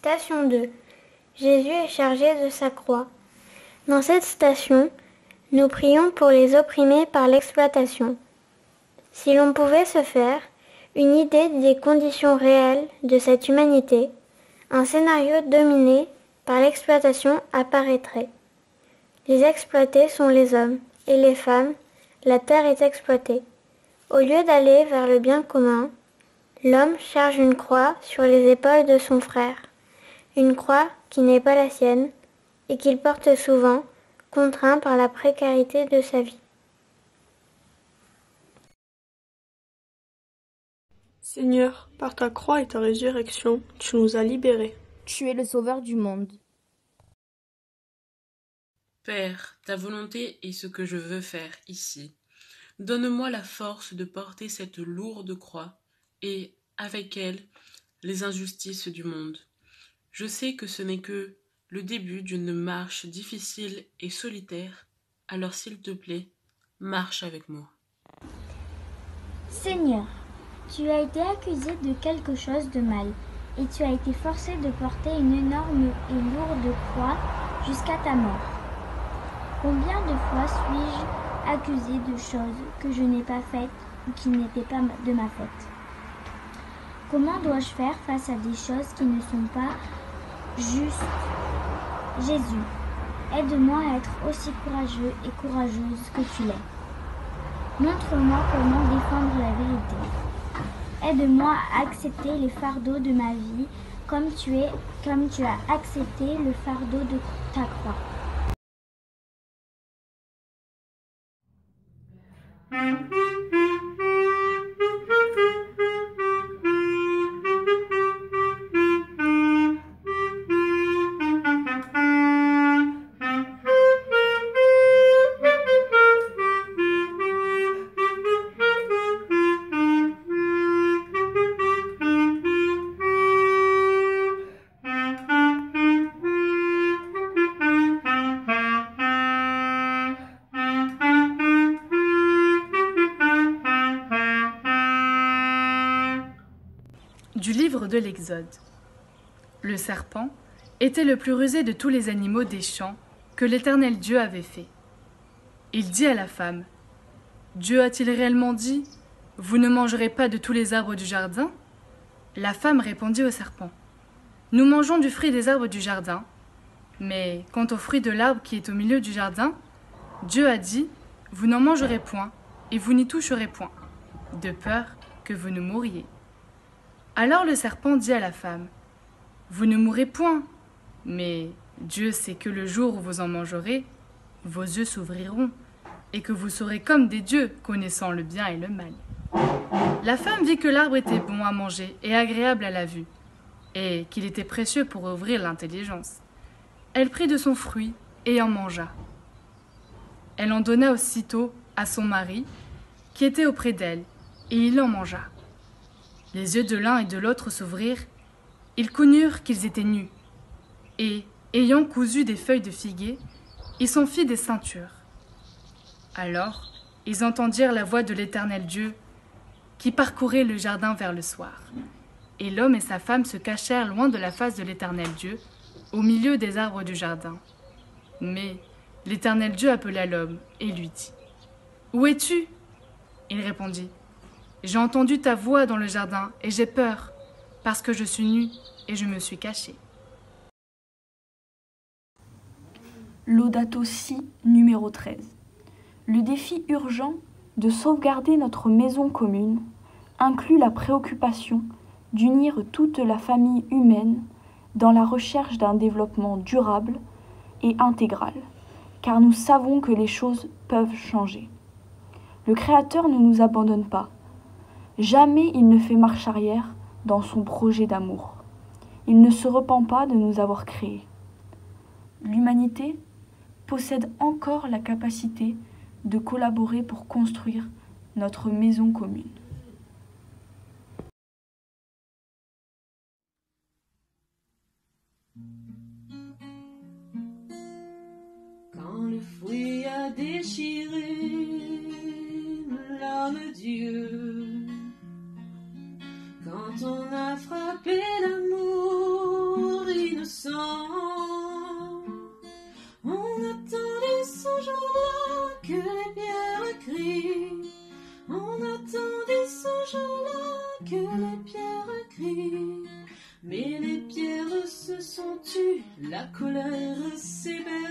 Station 2. Jésus est chargé de sa croix. Dans cette station, nous prions pour les opprimés par l'exploitation. Si l'on pouvait se faire une idée des conditions réelles de cette humanité, un scénario dominé par l'exploitation apparaîtrait. Les exploités sont les hommes et les femmes, la terre est exploitée. Au lieu d'aller vers le bien commun, l'homme charge une croix sur les épaules de son frère, une croix qui n'est pas la sienne et qu'il porte souvent, contraint par la précarité de sa vie. Seigneur, par ta croix et ta résurrection, tu nous as libérés. Tu es le sauveur du monde. Père, ta volonté est ce que je veux faire ici. Donne-moi la force de porter cette lourde croix et, avec elle, les injustices du monde. Je sais que ce n'est que le début d'une marche difficile et solitaire, alors s'il te plaît, marche avec moi. Seigneur, tu as été accusé de quelque chose de mal, et tu as été forcé de porter une énorme et lourde croix jusqu'à ta mort. Combien de fois suis-je accusé de choses que je n'ai pas faites ou qui n'étaient pas de ma faute? Comment dois-je faire face à des choses qui ne sont pas justes? Jésus, aide-moi à être aussi courageux et courageuse que tu l'es. Montre-moi comment défendre la vérité. Aide-moi à accepter les fardeaux de ma vie comme tu as accepté le fardeau de ta croix. Du livre de l'Exode. Le serpent était le plus rusé de tous les animaux des champs que l'Éternel Dieu avait fait. Il dit à la femme, « Dieu a-t-il réellement dit, vous ne mangerez pas de tous les arbres du jardin ?» La femme répondit au serpent, « Nous mangeons du fruit des arbres du jardin, mais quant au fruit de l'arbre qui est au milieu du jardin, Dieu a dit, vous n'en mangerez point et vous n'y toucherez point, de peur que vous ne mouriez. » Alors le serpent dit à la femme, « Vous ne mourrez point, mais Dieu sait que le jour où vous en mangerez, vos yeux s'ouvriront, et que vous serez comme des dieux, connaissant le bien et le mal. » La femme vit que l'arbre était bon à manger et agréable à la vue, et qu'il était précieux pour ouvrir l'intelligence. Elle prit de son fruit et en mangea. Elle en donna aussitôt à son mari, qui était auprès d'elle, et il en mangea. Les yeux de l'un et de l'autre s'ouvrirent, ils connurent qu'ils étaient nus, et, ayant cousu des feuilles de figuier, ils s'en firent des ceintures. Alors, ils entendirent la voix de l'Éternel Dieu, qui parcourait le jardin vers le soir. Et l'homme et sa femme se cachèrent loin de la face de l'Éternel Dieu, au milieu des arbres du jardin. Mais l'Éternel Dieu appela l'homme et lui dit, « Où es-tu » Il répondit, « J'ai entendu ta voix dans le jardin et j'ai peur, parce que je suis nu et je me suis caché. » Laudato si numéro 13. Le défi urgent de sauvegarder notre maison commune inclut la préoccupation d'unir toute la famille humaine dans la recherche d'un développement durable et intégral, car nous savons que les choses peuvent changer. Le Créateur ne nous abandonne pas. Jamais il ne fait marche arrière dans son projet d'amour. Il ne se repent pas de nous avoir créés. L'humanité possède encore la capacité de collaborer pour construire notre maison commune. Quand le fruit a déchiré l'homme Dieu, quand on a frappé l'amour ce jour-là que les pierres crient. On attendait ce jour-là que les pierres crient. Mais les pierres se sont tues, la colère s'éveille.